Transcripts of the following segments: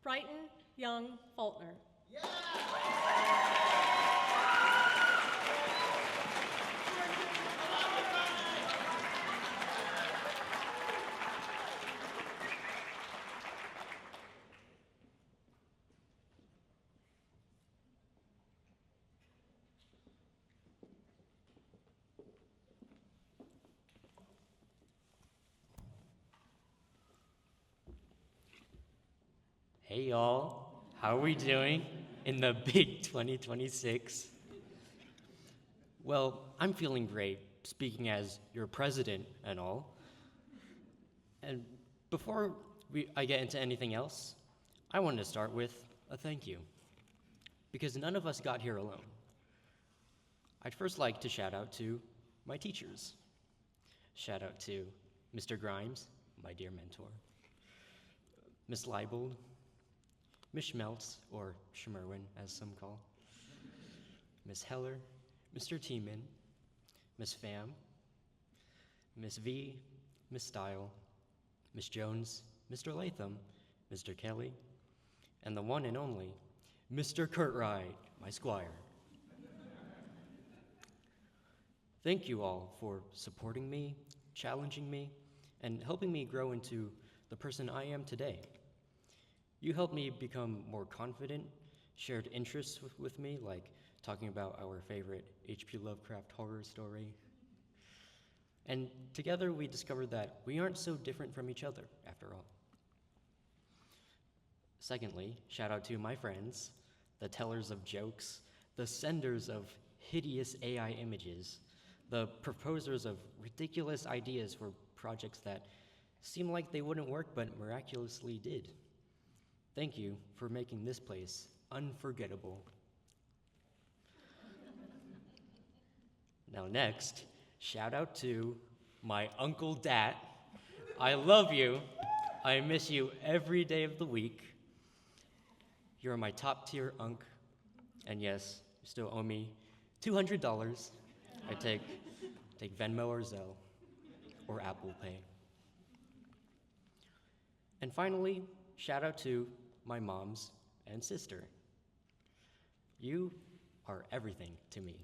Brighton Young Faulkner. Hey y'all, how are we doing in the big 2026? Well, I'm feeling great, speaking as your president and all. And before I get into anything else, I wanted to start with a thank you, because none of us got here alone. I'd first like to shout out to my teachers. Shout out to Mr. Grimes, my dear mentor, Miss Leibold, Miss Schmeltz, or Schmerwin, as some call, Miss Heller, Mr. Tiemann, Miss Pham, Miss V, Miss Style, Miss Jones, Mr. Latham, Mr. Kelly, and the one and only Mr. Curtright, my squire. Thank you all for supporting me, challenging me, and helping me grow into the person I am today. You helped me become more confident, shared interests with me, like talking about our favorite H.P. Lovecraft horror story. And together we discovered that we aren't so different from each other, after all. Secondly, shout out to my friends, the tellers of jokes, the senders of hideous AI images, the proposers of ridiculous ideas for projects that seem like they wouldn't work but miraculously did. Thank you for making this place unforgettable. Now next, shout out to my Uncle Dat. I love you. I miss you every day of the week. You're my top tier unk. And yes, you still owe me $200. I take Venmo or Zelle or Apple Pay. And finally, shout out to my moms and sister. You are everything to me.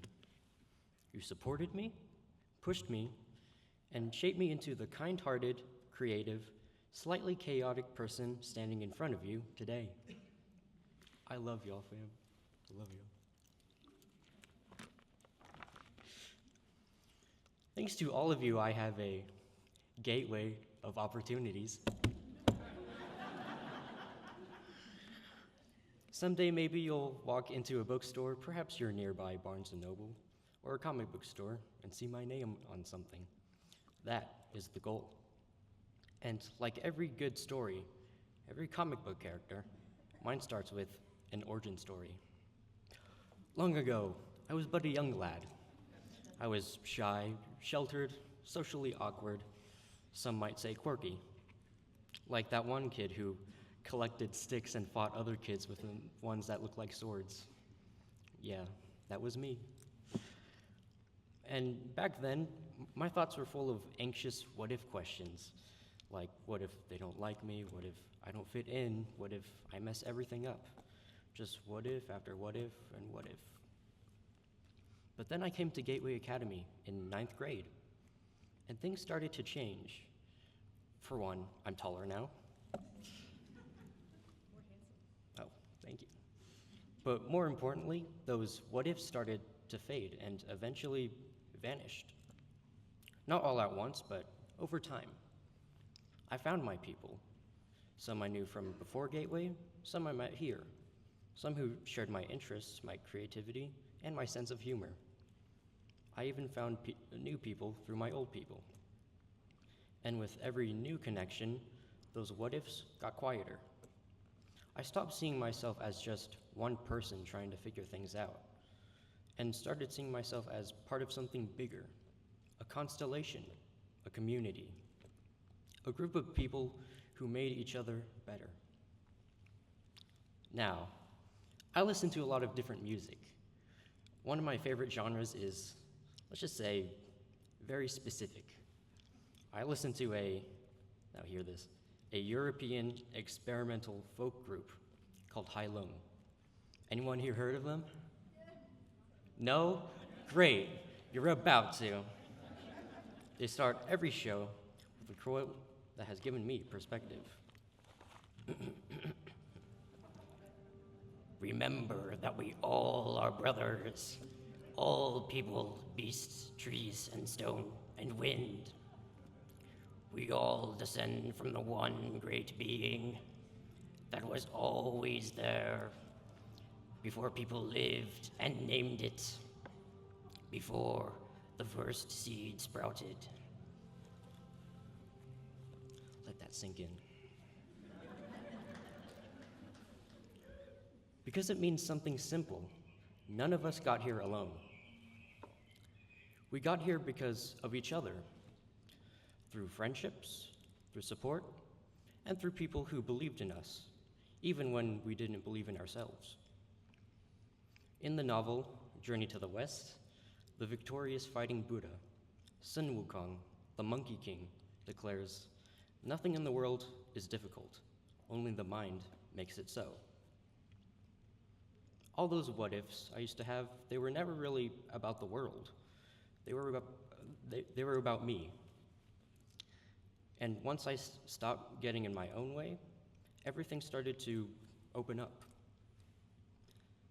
You supported me, pushed me, and shaped me into the kind-hearted, creative, slightly chaotic person standing in front of you today. I love y'all, fam. I love you. Thanks to all of you, I have a gateway of opportunities. Someday maybe you'll walk into a bookstore, perhaps your nearby Barnes & Noble, or a comic book store, and see my name on something. That is the goal. And like every good story, every comic book character, mine starts with an origin story. Long ago, I was but a young lad. I was shy, sheltered, socially awkward, some might say quirky. Like that one kid who collected sticks and fought other kids with ones that looked like swords. Yeah, that was me. And back then, my thoughts were full of anxious what-if questions. Like, what if they don't like me? What if I don't fit in? What if I mess everything up? Just what if after what if and what if. But then I came to Gateway Academy in 9th grade, and things started to change. For one, I'm taller now. Oh, thank you. But more importantly, those what-ifs started to fade and eventually vanished. Not all at once, but over time. I found my people. Some I knew from before Gateway, some I met here. Some who shared my interests, my creativity, and my sense of humor. I even found new people through my old people. And with every new connection, those what-ifs got quieter. I stopped seeing myself as just one person trying to figure things out, and started seeing myself as part of something bigger, a constellation, a community, a group of people who made each other better. Now, I listen to a lot of different music. One of my favorite genres is, let's just say, very specific. I listen to now hear this, a European experimental folk group called High Loam. Anyone here heard of them? No? Great. You're about to. They start every show with a quote that has given me perspective. Remember that we all are brothers, all people, beasts, trees, and stone, and wind. We all descend from the one great being that was always there before people lived and named it, before the first seed sprouted. Let that sink in. Because it means something simple. None of us got here alone. We got here because of each other, through friendships, through support, and through people who believed in us, even when we didn't believe in ourselves. In the novel, Journey to the West, the victorious fighting Buddha, Sun Wukong, the Monkey King, declares, "Nothing in the world is difficult, only the mind makes it so." All those what-ifs I used to have, they were never really about the world. They were about me. And once I stopped getting in my own way, everything started to open up.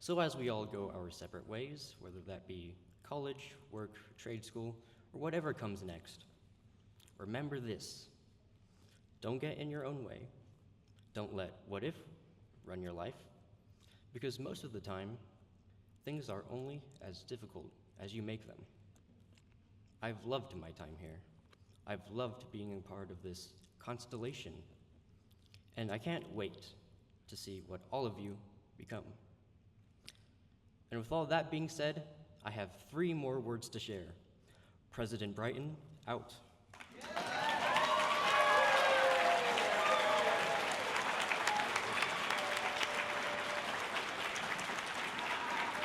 So as we all go our separate ways, whether that be college, work, trade school, or whatever comes next, remember this: don't get in your own way. Don't let what if run your life, because most of the time, things are only as difficult as you make them. I've loved my time here. I've loved being a part of this constellation, and I can't wait to see what all of you become. And with all that being said, I have 3 more words to share. President Brighton, out.